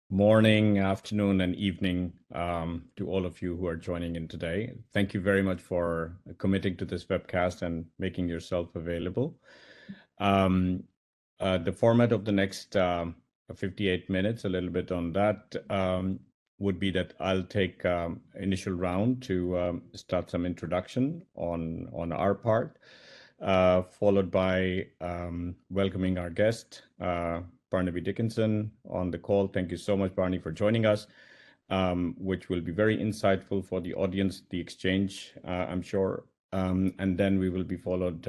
Morning, afternoon, and evening to all of you who are joining in today. Thank you very much for committing to this webcast and making yourself available. The format of the next 58 minutes, a little bit on that, would be that I'll take initial round to start some introduction on our part, followed by welcoming our guest, Barnaby Dickinson on the call. Thank you so much, Barney, for joining us, which will be very insightful for the audience, the exchange, I'm sure. And then we will be followed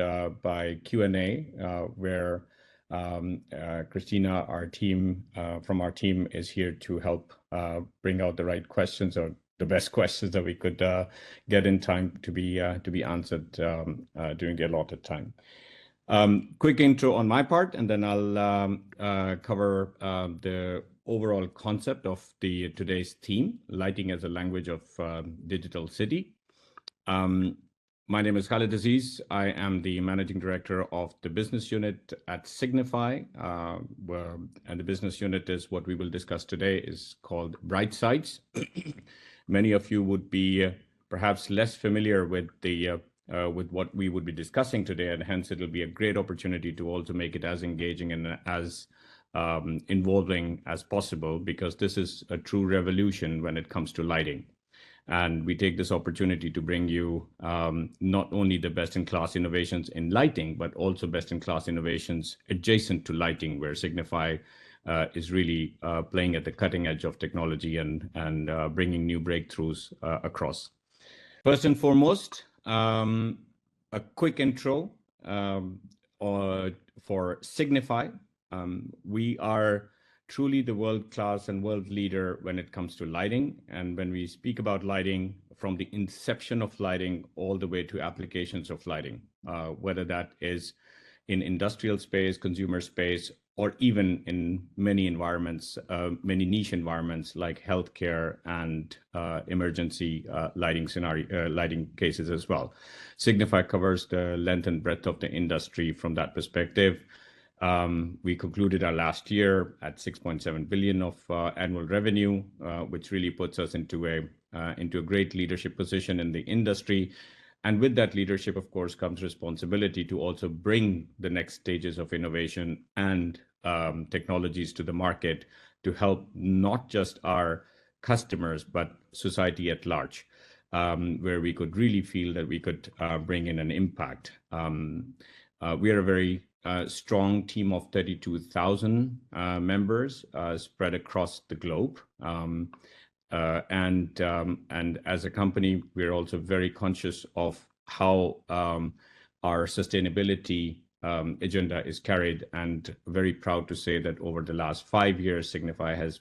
by Q&A, where Christina, our team, from our team, is here to help bring out the right questions or the best questions that we could get in time to be answered during the allotted time. Quick intro on my part, and then I'll cover the overall concept of today's theme, lighting as a language of digital city. My name is Khalid Aziz. I am the Managing Director of the Business Unit at Signify, and the business unit is what we will discuss today is called BrightSites. Many of you would be perhaps less familiar with what we would be discussing today, and hence it'll be a great opportunity to also make it as engaging and as involving as possible, because this is a true revolution when it comes to lighting. And we take this opportunity to bring you not only the best-in-class innovations in lighting, but also best-in-class innovations adjacent to lighting, where Signify is really playing at the cutting edge of technology and bringing new breakthroughs across. First and foremost, a quick intro for Signify. We are truly the world-class and world leader when it comes to lighting. And when we speak about lighting, from the inception of lighting all the way to applications of lighting, whether that is in industrial space, consumer space, or even in many environments, many niche environments like healthcare and emergency lighting cases as well. Signify covers the length and breadth of the industry from that perspective. We concluded our last year at 6.7 billion of annual revenue, which really puts us into a great leadership position in the industry. And with that leadership, of course, comes responsibility to also bring the next stages of innovation and technologies to the market to help not just our customers, but society at large, where we could really feel that we could bring in an impact. We are a very strong team of 32,000 members spread across the globe. And as a company, we're also very conscious of how our sustainability agenda is carried, and very proud to say that over the last 5 years, Signify has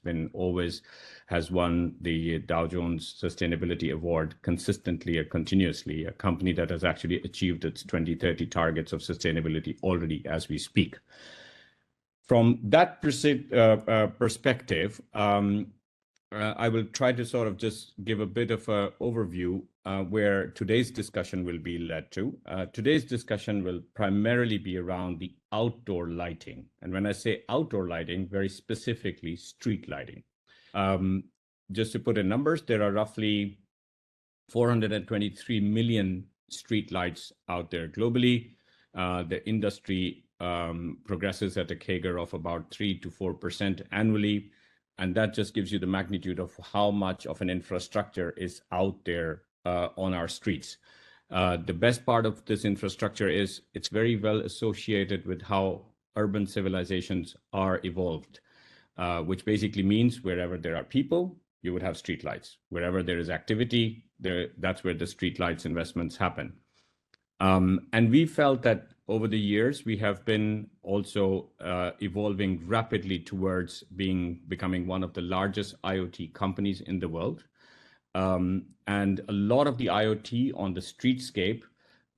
won the Dow Jones Sustainability Award consistently and continuously, a company that has actually achieved its 2030 targets of sustainability already as we speak. From that perspective, I will try to sort of just give a bit of an overview where today's discussion will be led to. Today's discussion will primarily be around the outdoor lighting. And when I say outdoor lighting, very specifically street lighting. Just to put in numbers, there are roughly 423 million street lights out there globally. The industry progresses at a CAGR of about 3 to 4% annually. And that just gives you the magnitude of how much of an infrastructure is out there on our streets. The best part of this infrastructure is it's very well associated with how urban civilizations are evolved, which basically means wherever there are people, you would have streetlights. Wherever there is activity, that's where the streetlights investments happen. And we felt that over the years, we have been also evolving rapidly towards becoming one of the largest IoT companies in the world. And a lot of the IoT on the streetscape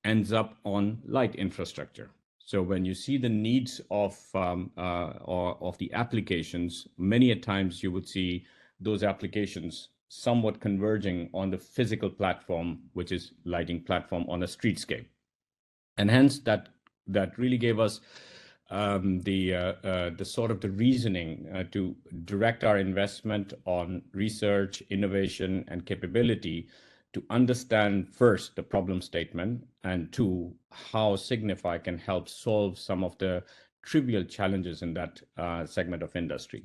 ends up on light infrastructure. So when you see the needs of the applications, many a times you would see those applications somewhat converging on the physical platform, which is lighting platform on a streetscape. And hence that really gave us the sort of the reasoning to direct our investment on research, innovation, and capability to understand first the problem statement, and two, how Signify can help solve some of the trivial challenges in that segment of industry.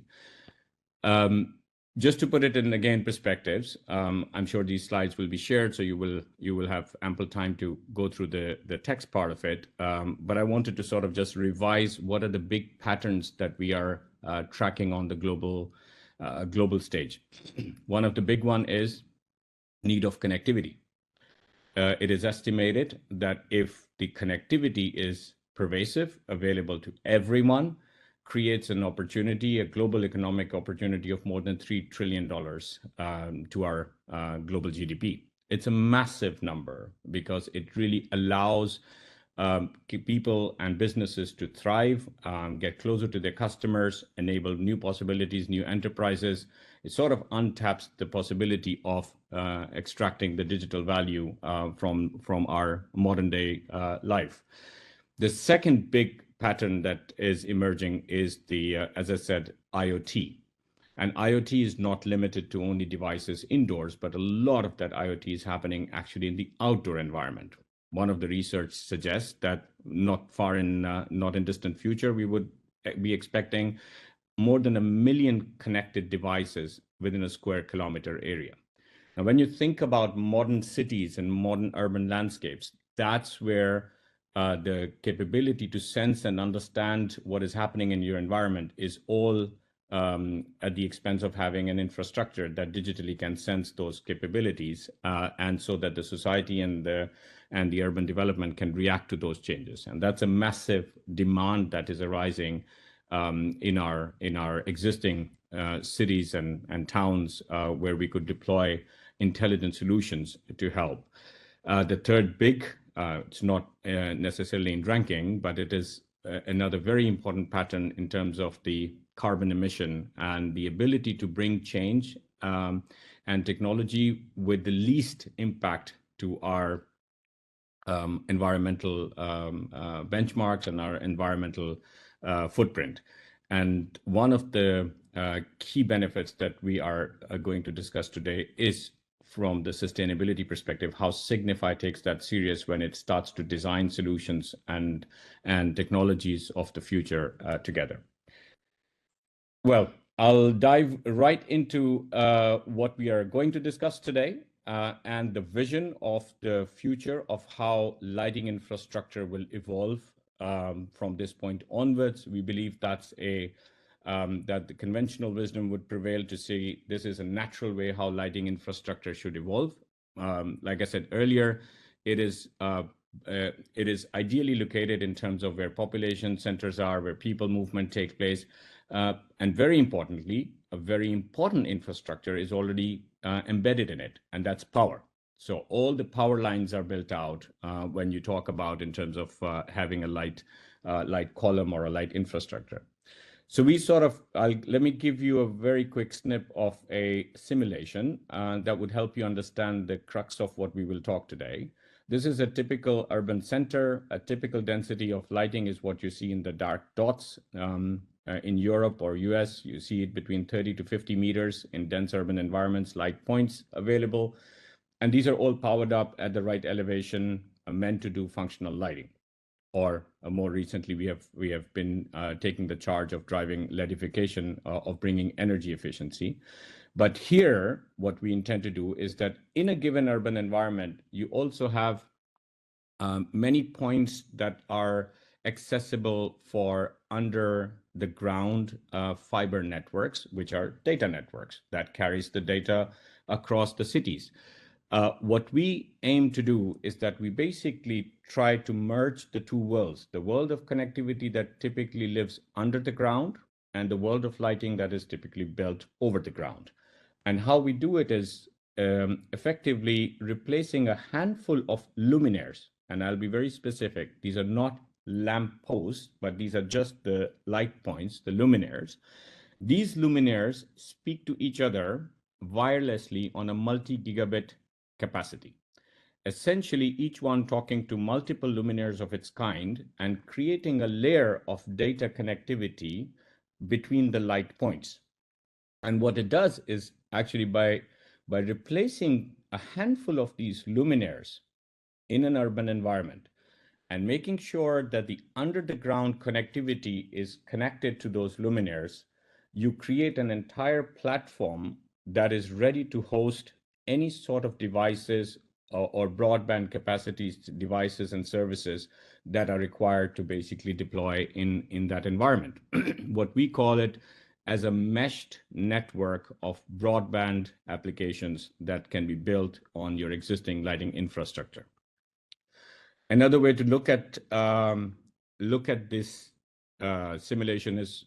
Just to put it in again perspectives, I'm sure these slides will be shared, so you will have ample time to go through the text part of it. But I wanted to sort of just revise what are the big patterns that we are tracking on the global stage. One of the big one is need of connectivity. It is estimated that if the connectivity is pervasive, available to everyone, creates an opportunity, a global economic opportunity of more than $3 trillion to our global GDP. It's a massive number because it really allows people and businesses to thrive, get closer to their customers, enable new possibilities, new enterprises. It sort of untaps the possibility of extracting the digital value from our modern day life. The second big pattern that is emerging is the, as I said, IoT. And IoT is not limited to only devices indoors, but a lot of that IoT is happening actually in the outdoor environment. One of the research suggests that not in distant future, we would be expecting more than 1 million connected devices within a square kilometer area. Now, when you think about modern cities and modern urban landscapes, that's where the capability to sense and understand what is happening in your environment is all at the expense of having an infrastructure that digitally can sense those capabilities, and so that the society and the urban development can react to those changes. And that's a massive demand that is arising in our existing cities and towns where we could deploy intelligent solutions to help. The third big, it's not necessarily in ranking, but it is another very important pattern in terms of the carbon emission and the ability to bring change and technology with the least impact to our environmental benchmarks and our environmental footprint. And one of the key benefits that we are going to discuss today is from the sustainability perspective, how Signify takes that serious when it starts to design solutions and technologies of the future together. Well, I'll dive right into what we are going to discuss today and the vision of the future of how lighting infrastructure will evolve from this point onwards. We believe that's that the conventional wisdom would prevail to say this is a natural way how lighting infrastructure should evolve. Like I said earlier, it is ideally located in terms of where population centers are, where people movement takes place. And very importantly, a very important infrastructure is already embedded in it, and that's power. So all the power lines are built out when you talk about in terms of having a light column or a light infrastructure. So we sort of, let me give you a very quick snip of a simulation that would help you understand the crux of what we will talk today. This is a typical urban center. A typical density of lighting is what you see in the dark dots. In Europe or US, you see it between 30 to 50 meters in dense urban environments, light points available. And these are all powered up at the right elevation, meant to do functional lighting. Or more recently, we have been taking the charge of driving LEDification, of bringing energy efficiency. But here, what we intend to do is that in a given urban environment, you also have many points that are accessible for under the ground fiber networks, which are data networks that carries the data across the cities. What we aim to do is that we basically try to merge the two worlds, the world of connectivity that typically lives under the ground and the world of lighting that is typically built over the ground. And how we do it is effectively replacing a handful of luminaires. And I'll be very specific. These are not lamp posts, but these are just the light points, the luminaires. These luminaires speak to each other wirelessly on a multi-gigabit capacity. essentially each one talking to multiple luminaires of its kind and creating a layer of data connectivity between the light points. And what it does is actually by replacing a handful of these luminaires in an urban environment and making sure that the under the ground connectivity is connected to those luminaires, you create an entire platform that is ready to host any sort of devices or broadband capacities devices and services that are required to basically deploy in that environment. What we call it as a meshed network of broadband applications that can be built on your existing lighting infrastructure. Another way to look at this simulation is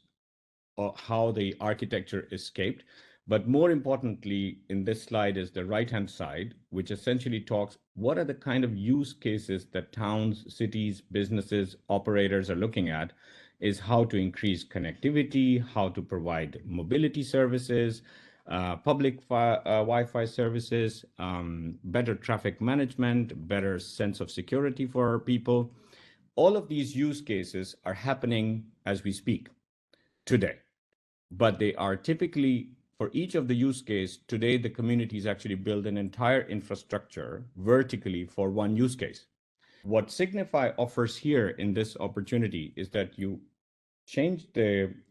how the architecture is shaped. But more importantly, in this slide is the right-hand side, which essentially talks what are the kind of use cases that towns, cities, businesses, operators are looking at, is how to increase connectivity, how to provide mobility services, public Wi-Fi services, better traffic management, better sense of security for people. All of these use cases are happening as we speak today, but they are typically for each of the use case. Today, the communities actually build an entire infrastructure vertically for one use case. What Signify offers here in this opportunity is that you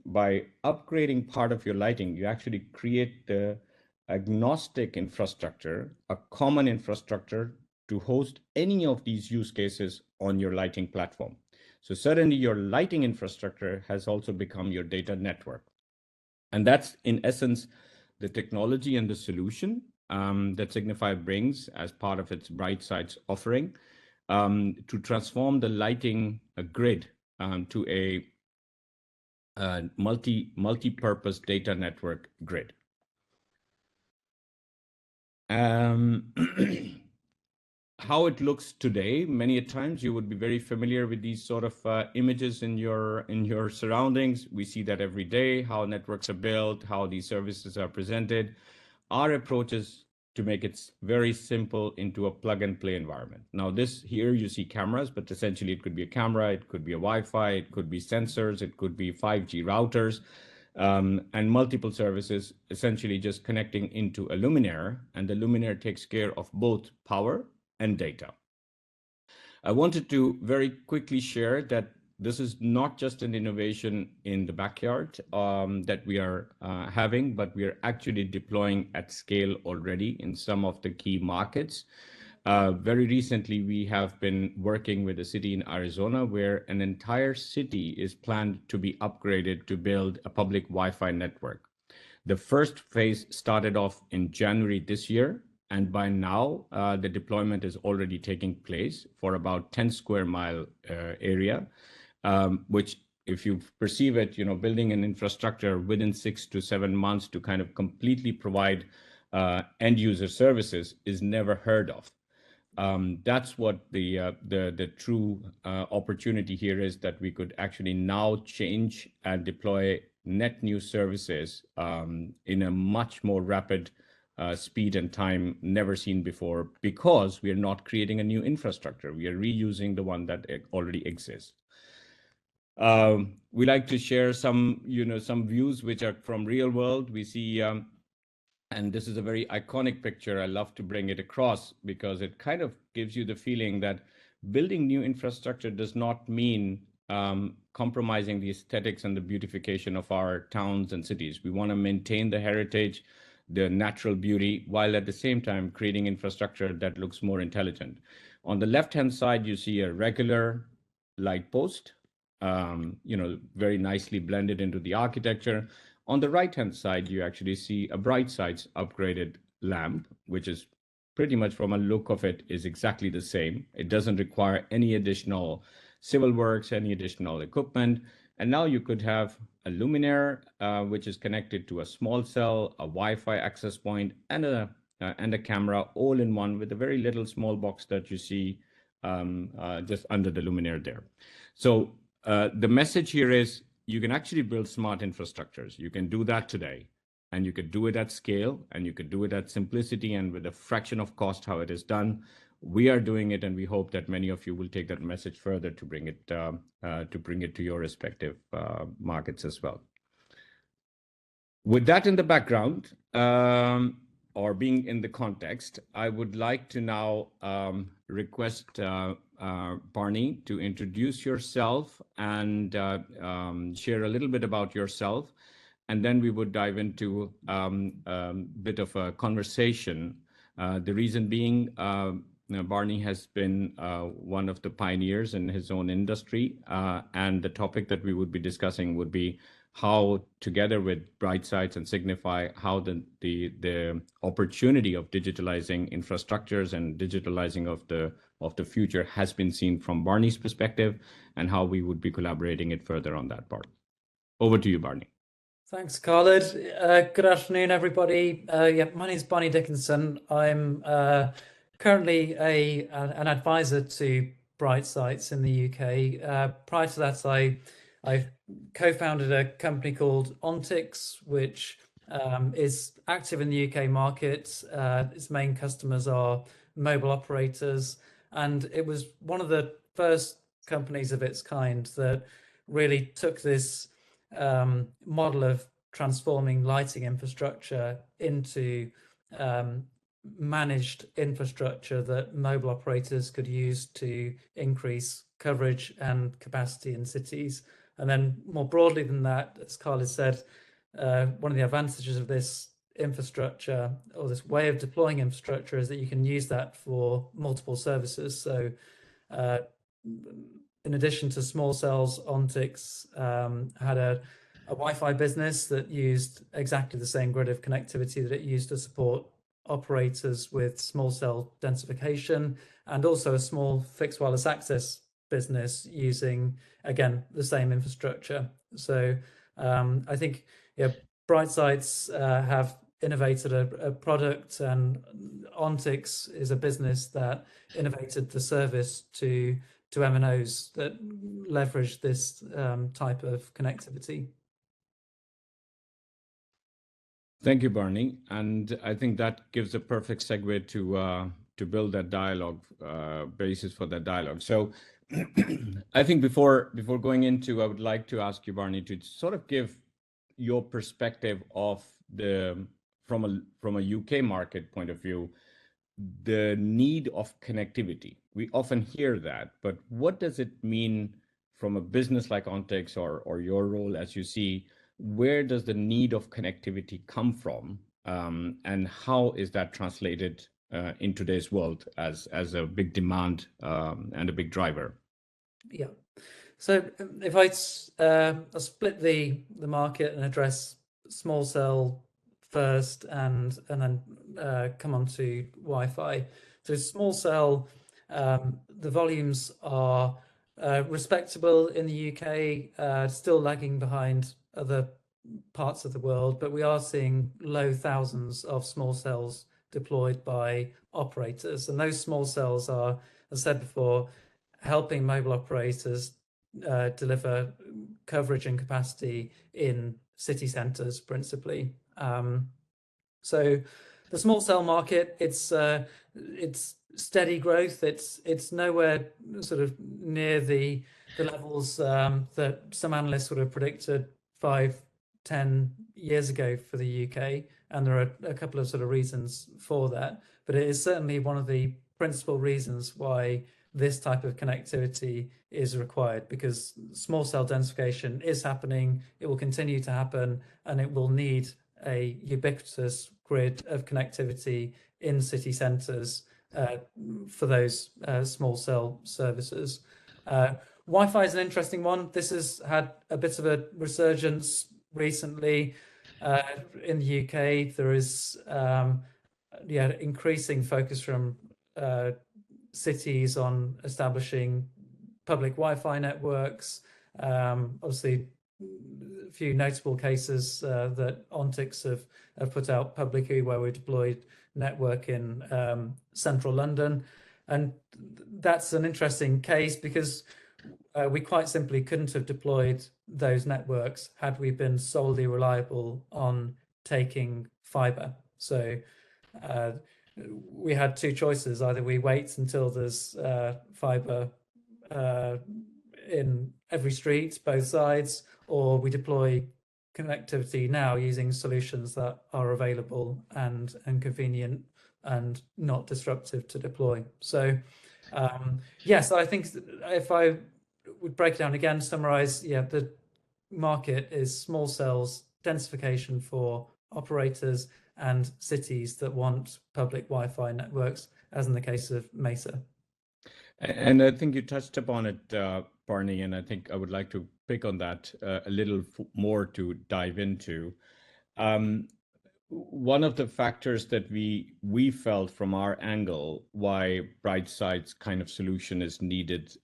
by upgrading part of your lighting, you actually create the agnostic infrastructure, a common infrastructure to host any of these use cases on your lighting platform. So suddenly your lighting infrastructure has also become your data network. And that's in essence the technology and the solution that Signify brings as part of its BrightSites offering to transform the lighting grid to a multi-purpose data network grid. How it looks today, many a times you would be very familiar with these sort of images in your surroundings. We see that every day, how networks are built, how these services are presented. Our approach is to make it very simple into a plug and play environment. Now this here you see cameras, but essentially it could be a camera, it could be a Wi-Fi, it could be sensors, it could be 5G routers, and multiple services essentially just connecting into a luminaire, and the luminaire takes care of both power and data. I wanted to very quickly share that this is not just an innovation in the backyard that we are having, but we are actually deploying at scale already in some of the key markets. Very recently, we have been working with a city in Arizona where an entire city is planned to be upgraded to build a public Wi-Fi network. The first phase started off in January this year, and by now, the deployment is already taking place for about 10 square mile area, which if you perceive it, building an infrastructure within 6 to 7 months to kind of completely provide end user services is never heard of. That's what the true opportunity here is, that we could actually now change and deploy net new services in a much more rapid speed and time never seen before, because we are not creating a new infrastructure. We are reusing the one that already exists. We like to share some views which are from real world. We see, and this is a very iconic picture. I love to bring it across because it kind of gives you the feeling that building new infrastructure does not mean compromising the aesthetics and the beautification of our towns and cities. We want to maintain the heritage, the natural beauty, while at the same time creating infrastructure that looks more intelligent. On the left-hand side, you see a regular light post, very nicely blended into the architecture. On the right-hand side, you actually see a BrightSites upgraded lamp, which is pretty much from a look of it is exactly the same. It doesn't require any additional civil works, any additional equipment. And now you could have a luminaire, which is connected to a small cell, a Wi-Fi access point, and a camera all in one with a very little small box that you see just under the luminaire there. So the message here is you can actually build smart infrastructures. You can do that today, and you could do it at scale, and you could do it at simplicity and with a fraction of cost how it is done we are doing it, and we hope that many of you will take that message further to bring it to your respective markets as well. With that in the background, or being in the context, I would like to now request Barney to introduce yourself and share a little bit about yourself, and then we would dive into a bit of a conversation. The reason being, Barney has been one of the pioneers in his own industry, and the topic that we would be discussing would be how, together with BrightSites and Signify, how the opportunity of digitalizing infrastructures and digitalizing of the future has been seen from Barney's perspective, and how we would be collaborating it further on that part. Over to you, Barney. Thanks, Khalid. Good afternoon, everybody. Yeah, my name is Barney Dickinson. I'm currently an advisor to BrightSites in the UK. Prior to that, I co-founded a company called Ontix, which is active in the UK market. Its main customers are mobile operators, and it was one of the first companies of its kind that really took this model of transforming lighting infrastructure into managed infrastructure that mobile operators could use to increase coverage and capacity in cities. And then more broadly than that, as Khalid said, one of the advantages of this infrastructure, or this way of deploying infrastructure, is that you can use that for multiple services. So in addition to small cells, Ontix had a Wi-Fi business that used exactly the same grid of connectivity that it used to support operators with small cell densification, and also a small fixed wireless access business using, again, the same infrastructure. So I think BrightSites have innovated a product, and Ontix is a business that innovated the service to MNOs that leverage this type of connectivity. Thank you, Barney. And I think that gives a perfect segue to build that dialogue basis for that dialogue. So I think before going into, I would like to ask you, Barney, to sort of give your perspective of from a UK market point of view, the need of connectivity. We often hear that, but what does it mean from a business like Ontix or your role as you see? Where does the need of connectivity come from, and how is that translated in today's world as a big demand and a big driver? Yeah. So if I split the market and address small cell first, and then come on to Wi-Fi. So small cell, the volumes are respectable in the UK, still lagging behind other parts of the world, but we are seeing low thousands of small cells deployed by operators, and those small cells are, as I said before, helping mobile operators deliver coverage and capacity in city centres principally. So the small cell market, it's steady growth. It's nowhere sort of near the levels that some analysts would have predicted 5-10 years ago for the UK, and there are a couple of sort of reasons for that, but it is certainly one of the principal reasons why this type of connectivity is required, because small cell densification is happening, it will continue to happen, and it will need a ubiquitous grid of connectivity in city centres for those small cell services. Wi-Fi is an interesting one. This has had a bit of a resurgence recently in the UK. There is increasing focus from cities on establishing public Wi-Fi networks. Obviously, a few notable cases that Ontix have put out publicly, where we deployed network in central London, and that's an interesting case because we quite simply couldn't have deployed those networks had we been solely reliable on taking fibre. So we had two choices: either we wait until there's fiber in every street, both sides, or we deploy connectivity now using solutions that are available and convenient and not disruptive to deploy. So yes, I think if I would break it down again, summarize, yeah, the market is small cells, densification for operators and cities that want public Wi-Fi networks, as in the case of Mesa. And I think you touched upon it, Barney, and I think I would like to pick on that a little more to dive into. One of the factors that we felt from our angle why BrightSites kind of solution is needed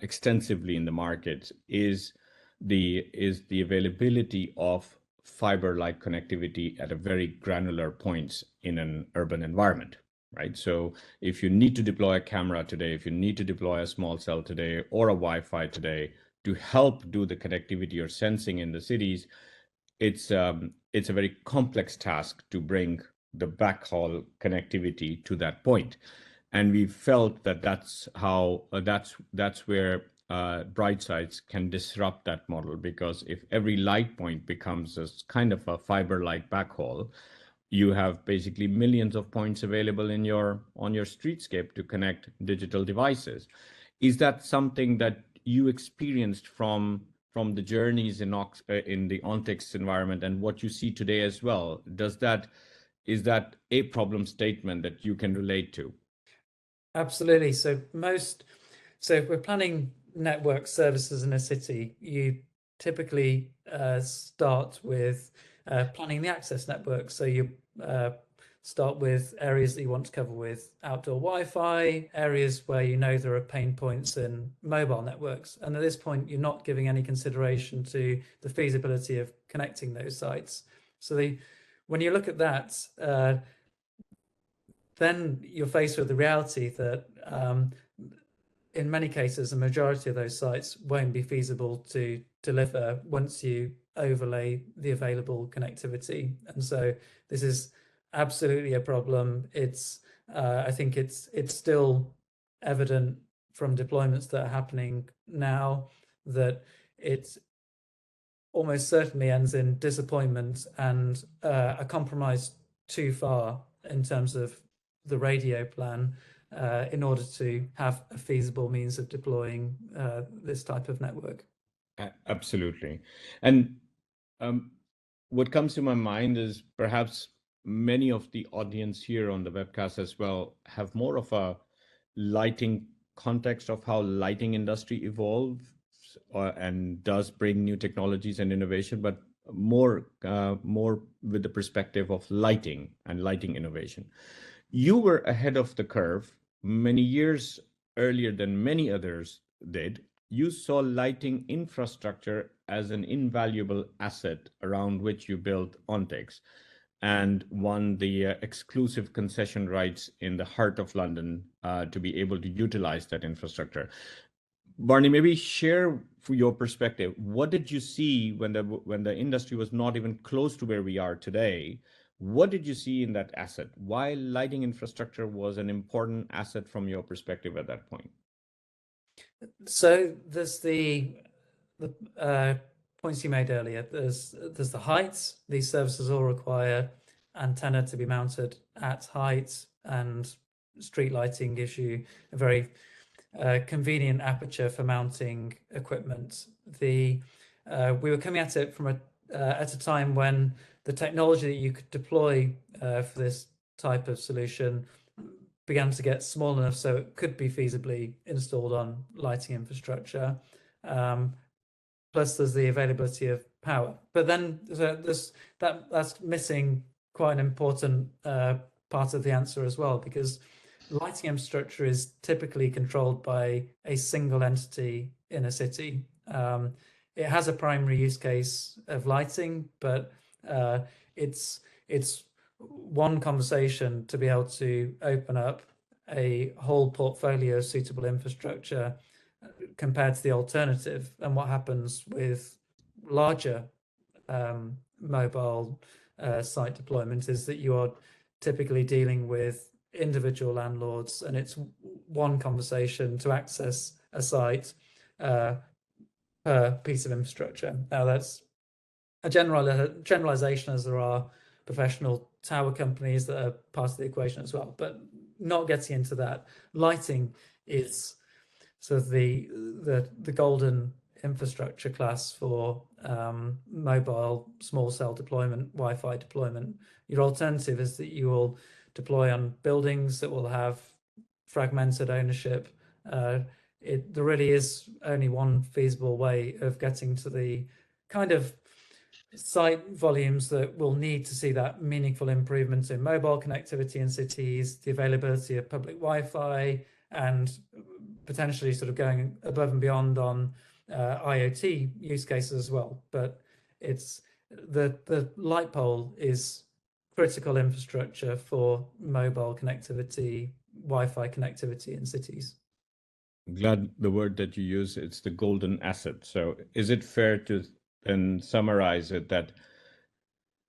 extensively in the market is the availability of fiber-like connectivity at a very granular points in an urban environment, right? So if you need to deploy a camera today, if you need to deploy a small cell today or a Wi-Fi today to help do the connectivity or sensing in the cities, it's a very complex task to bring the backhaul connectivity to that point. And we felt that that's how that's where BrightSites can disrupt that model, because if every light point becomes a kind of a fiber-like backhaul, you have basically millions of points available in on your streetscape to connect digital devices. Is that something that you experienced from the journeys in the Ontix environment and what you see today as well? Is that a problem statement that you can relate to? Absolutely. So if we're planning network services in a city, you typically start with planning the access network. So you start with areas that you want to cover with outdoor Wi-Fi, areas where you know there are pain points in mobile networks. And at this point, you're not giving any consideration to the feasibility of connecting those sites. So when you look at that, then you're faced with the reality that in many cases, a majority of those sites won't be feasible to deliver once you overlay the available connectivity. And so this is absolutely a problem. I think it's still evident from deployments that are happening now that it almost certainly ends in disappointment and a compromise too far in terms of the radio plan in order to have a feasible means of deploying this type of network. Absolutely. And what comes to my mind is perhaps many of the audience here on the webcast as well have more of a lighting context of how lighting industry evolves and does bring new technologies and innovation, but more with the perspective of lighting and lighting innovation. You were ahead of the curve many years earlier than many others did. You saw lighting infrastructure as an invaluable asset around which you built Ontix and won the exclusive concession rights in the heart of London to be able to utilize that infrastructure. Barney, maybe share from your perspective, what did you see when the industry was not even close to where we are today? What did you see in that asset? Why lighting infrastructure was an important asset from your perspective at that point? So there's the points you made earlier. There's the heights. These services all require antenna to be mounted at height, and street lighting gives you a very convenient aperture for mounting equipment. We were coming at it from at a time when the technology that you could deploy for this type of solution began to get small enough so it could be feasibly installed on lighting infrastructure. Plus, there's the availability of power. But then that's missing quite an important part of the answer as well, because lighting infrastructure is typically controlled by a single entity in a city. It has a primary use case of lighting, but it's one conversation to be able to open up a whole portfolio of suitable infrastructure compared to the alternative. And what happens with larger mobile site deployment is that you are typically dealing with individual landlords, and it's one conversation to access a site per piece of infrastructure. Now, that's a generalization, as there are professional tower companies that are part of the equation as well, but not getting into that. Lighting is sort of the golden infrastructure class for mobile small cell deployment, Wi-Fi deployment. Your alternative is that you will deploy on buildings that will have fragmented ownership. There really is only one feasible way of getting to the kind of site volumes that will need to see that meaningful improvement in mobile connectivity in cities, the availability of public Wi-Fi, and potentially sort of going above and beyond on IoT use cases as well. But it's the light pole is critical infrastructure for mobile connectivity, Wi-Fi connectivity in cities. I'm glad the word that you use, it's the golden asset. So is it fair to then summarize it that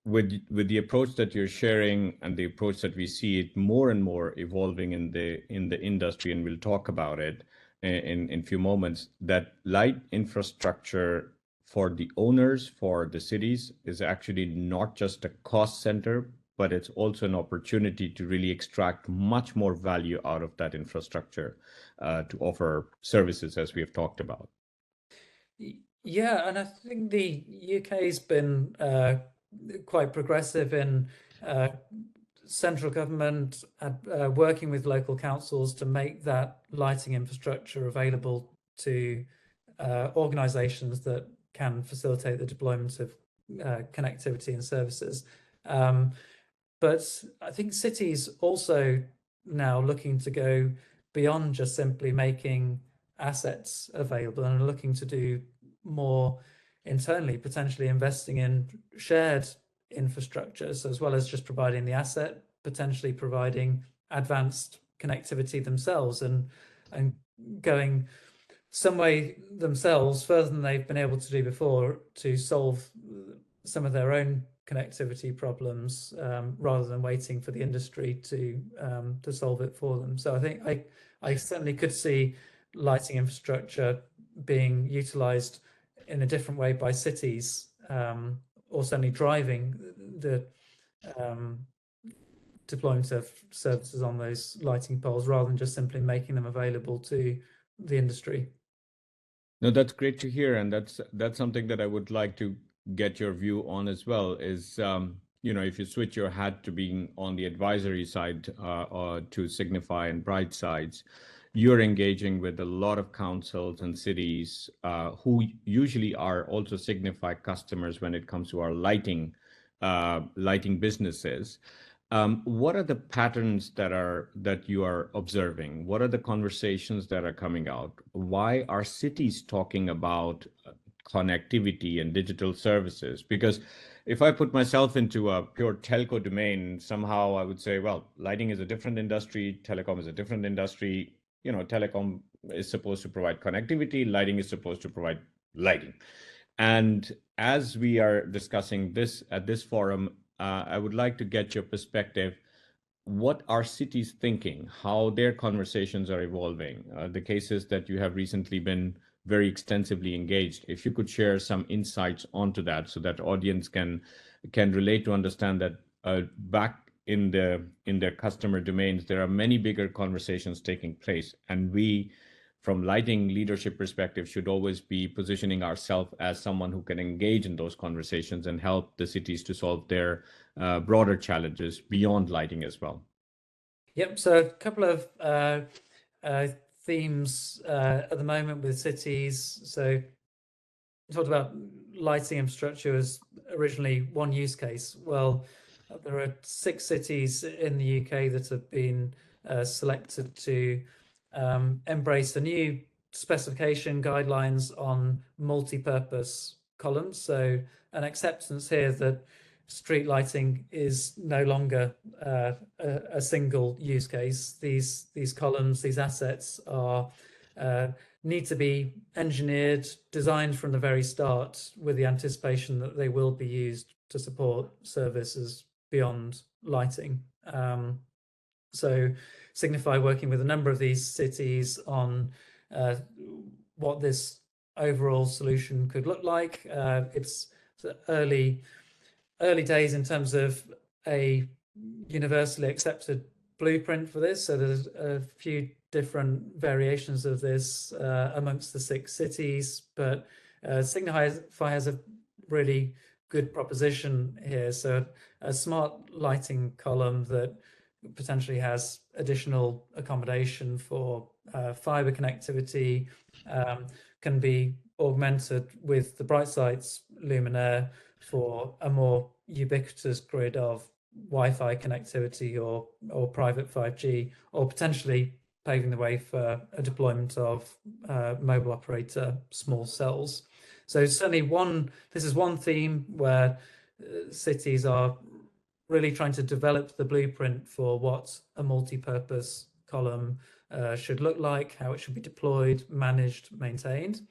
with the approach that you're sharing and the approach that we see it more and more evolving in the industry, and we'll talk about it in a few moments, that light infrastructure for the owners, for the cities, is actually not just a cost center, but it's also an opportunity to really extract much more value out of that infrastructure to offer services, as we have talked about. Yeah, and I think the UK's been quite progressive in central government working with local councils to make that lighting infrastructure available to organisations that can facilitate the deployment of connectivity and services. But I think cities also now looking to go beyond just simply making assets available and are looking to do more internally, potentially investing in shared infrastructures as well as just providing the asset, potentially providing advanced connectivity themselves and going some way themselves further than they've been able to do before to solve some of their own connectivity problems rather than waiting for the industry to solve it for them. So I think I certainly could see lighting infrastructure being utilized in a different way by cities, or certainly driving the deployment of services on those lighting poles rather than just simply making them available to the industry. No, that's great to hear, and that's something that I would like to get your view on as well. Is if you switch your hat to being on the advisory side to Signify and BrightSites, you're engaging with a lot of councils and cities who usually are also Signify customers when it comes to our lighting businesses. What are the patterns that you are observing? What are the conversations that are coming out? Why are cities talking about connectivity and digital services? Because if I put myself into a pure telco domain, somehow I would say, well, lighting is a different industry, telecom is a different industry. Telecom is supposed to provide connectivity, lighting is supposed to provide lighting. And as we are discussing this at this forum, I would like to get your perspective. What are cities thinking? How their conversations are evolving? The cases that you have recently been very extensively engaged. If you could share some insights onto that, so that audience can relate to understand that back in their customer domains, there are many bigger conversations taking place, and we, from lighting leadership perspective, should always be positioning ourselves as someone who can engage in those conversations and help the cities to solve their broader challenges beyond lighting as well. Yep. So a couple of themes at the moment with cities. So we talked about lighting infrastructure as originally one use case. Well, there are 6 cities in the UK that have been selected to embrace a new specification guidelines on multi-purpose columns. So an acceptance here that street lighting is no longer a single use case. These columns, these assets are need to be engineered, designed from the very start with the anticipation that they will be used to support services beyond lighting. So Signify working with a number of these cities on what this overall solution could look like. It's early days in terms of a universally accepted blueprint for this. So there's a few different variations of this amongst the 6 cities, but Signify has a really good proposition here. So a smart lighting column that potentially has additional accommodation for fiber connectivity can be augmented with the BrightSites luminaire for a more ubiquitous grid of Wi-Fi connectivity or private 5G, or potentially paving the way for a deployment of mobile operator small cells. So certainly this is one theme where cities are really trying to develop the blueprint for what a multi-purpose column should look like, how it should be deployed, managed, maintained.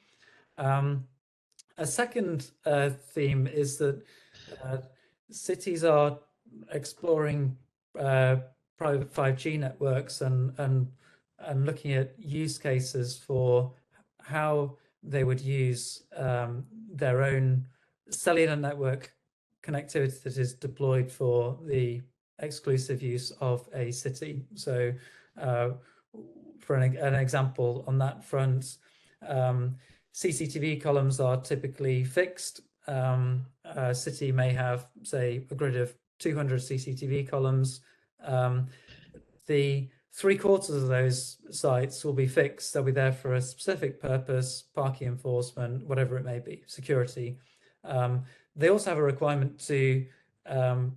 A second theme is that cities are exploring private 5G networks and looking at use cases for how they would use their own cellular network connectivity that is deployed for the exclusive use of a city. So for an example on that front, CCTV columns are typically fixed. A city may have, say, a grid of 200 CCTV columns. The 3/4 of those sites will be fixed. They'll be there for a specific purpose, parking enforcement, whatever it may be, security. They also have a requirement to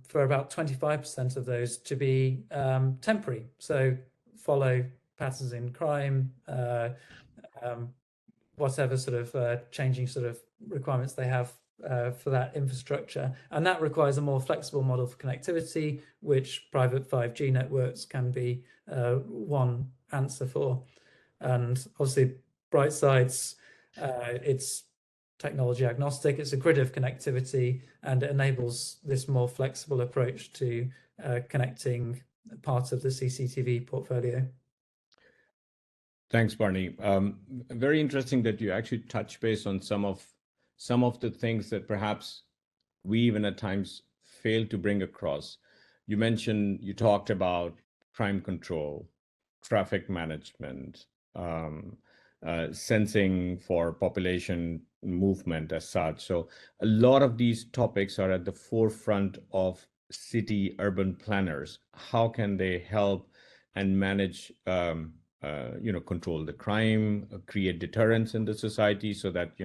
for about 25% of those to be temporary. So follow patterns in crime, whatever sort of changing sort of requirements they have for that infrastructure. And that requires a more flexible model for connectivity, which private 5G networks can be one answer for. And obviously BrightSites, it's technology agnostic, it's a grid of connectivity, and it enables this more flexible approach to connecting parts of the CCTV portfolio. Thanks, Barney. Very interesting that you actually touch base on some of the things that perhaps we even at times fail to bring across. You talked about crime control, traffic management, sensing for population movement as such. So a lot of these topics are at the forefront of city urban planners. How can they help and manage control the crime, create deterrence in the society so that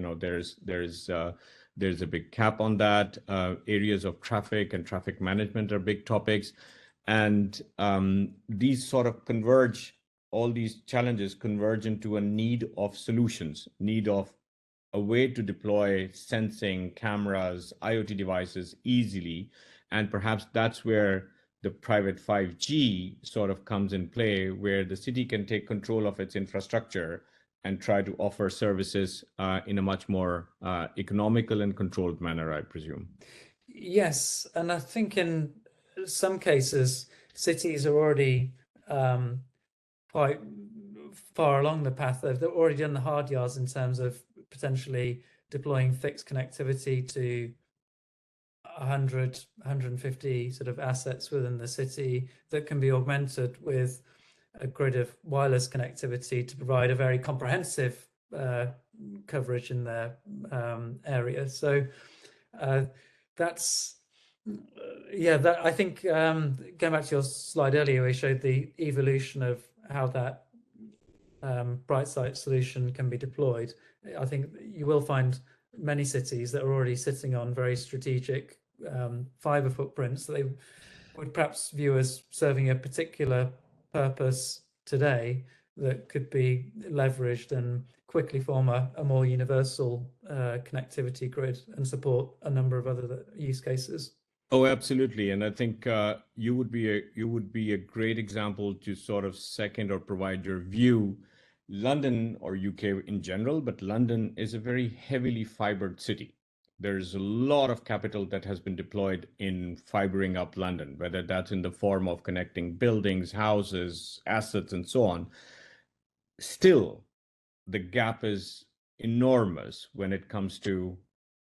there's a big cap on that. Areas of traffic and traffic management are big topics, and these sort of converge. All these challenges converge into a need of solutions, need of a way to deploy sensing, cameras, IoT devices easily, and perhaps that's where the private 5G sort of comes in play, where the city can take control of its infrastructure and try to offer services in a much more economical and controlled manner, I presume. Yes, and I think in some cases, cities are already quite far along the path. They've already done the hard yards in terms of potentially deploying fixed connectivity to 100, 150 sort of assets within the city that can be augmented with a grid of wireless connectivity to provide a very comprehensive coverage in their area. So that's, I think going back to your slide earlier, we showed the evolution of how that BrightSites solution can be deployed. I think you will find many cities that are already sitting on very strategic fiber footprints that they would perhaps view as serving a particular purpose today that could be leveraged and quickly form a more universal connectivity grid and support a number of other use cases. Oh, absolutely. And I think you would be a great example to sort of second or provide your view. London, or UK in general, but London is a very heavily fibered city. there's a lot of capital that has been deployed in fibering up London, whether that's in the form of connecting buildings, houses, assets, and so on. Still, the gap is enormous when it comes to,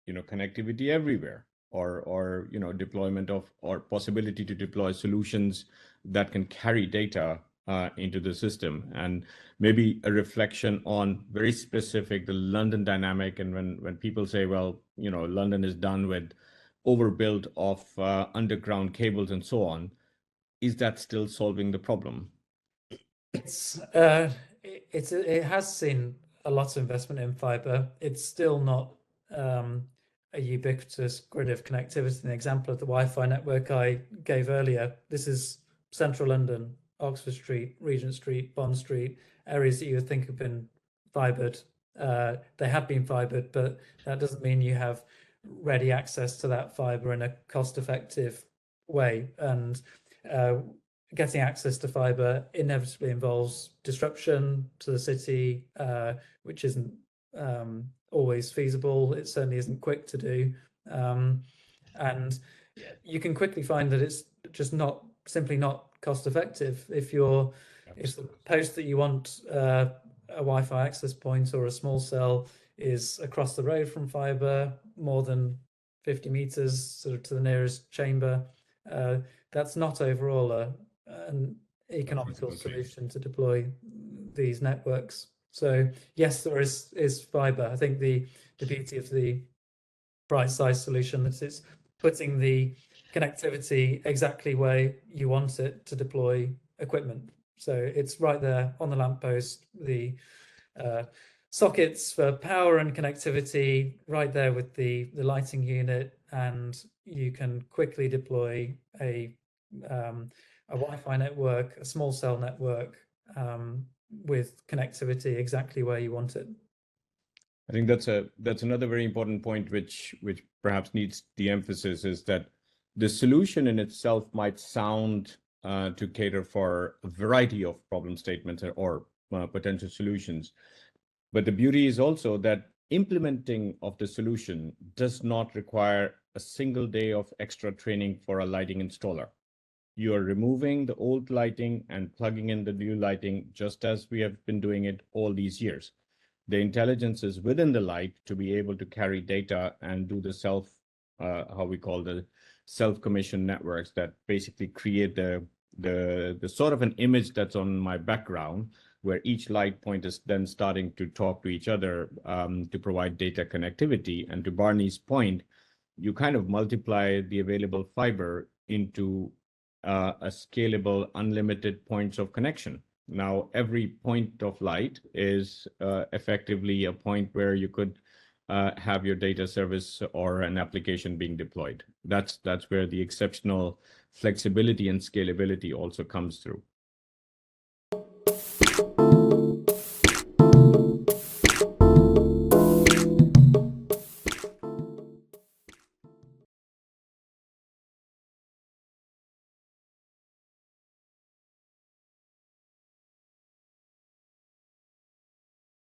connectivity everywhere, or deployment of, or possibility to deploy solutions that can carry data into the system. And maybe a reflection on very specific the London dynamic. And when people say, well, London is done with overbuild of underground cables and so on, is that still solving the problem? It has seen a lot of investment in fiber. It's still not a ubiquitous grid of connectivity. An example of the Wi-Fi network I gave earlier, this is central London, Oxford Street, Regent Street, Bond Street, areas that you would think have been fibered. They have been fibered, but that doesn't mean you have ready access to that fiber in a cost-effective way. And getting access to fiber inevitably involves disruption to the city, which isn't always feasible. It certainly isn't quick to do. And you can quickly find that it's just simply not cost effective. If the post that you want a Wi-Fi access point or a small cell is across the road from fiber, more than 50 meters sort of to the nearest chamber, that's not overall an economical solution to deploy these networks. So yes, there is fiber. I think the beauty of the BrightSites solution is it's putting the connectivity exactly where you want it to deploy equipment. So it's right there on the lamppost, the sockets for power and connectivity right there with the lighting unit, and you can quickly deploy a Wi-Fi network, a small cell network, with connectivity exactly where you want it. I think that's another very important point, which perhaps needs the emphasis, is that the solution in itself might sound to cater for a variety of problem statements or potential solutions. But the beauty is also that implementing of the solution does not require a single day of extra training for a lighting installer. You are removing the old lighting and plugging in the new lighting, just as we have been doing it all these years. The intelligence is within the light to be able to carry data and do the how we call the self-commission networks that basically create the sort of an image that's on my background, where each light point is then starting to talk to each other to provide data connectivity. And to Barney's point, you kind of multiply the available fiber into a scalable, unlimited points of connection. Now, every point of light is effectively a point where you could have your data service or an application being deployed. That's where the exceptional flexibility and scalability also comes through.